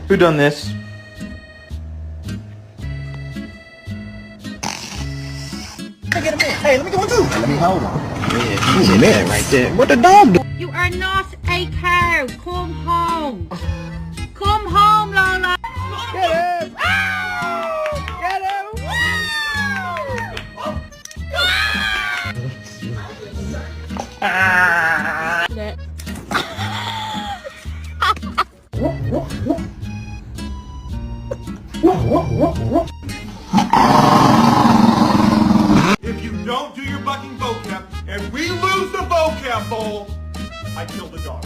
Who done this? Hey, let me get one too. Let me hold on. Yeah, that right there. What the dog do? You are not a cow. Come home. Come home, Lola. Get him! Get him! If you don't do your bucking vocab and we lose the vocab bowl, I kill the dog.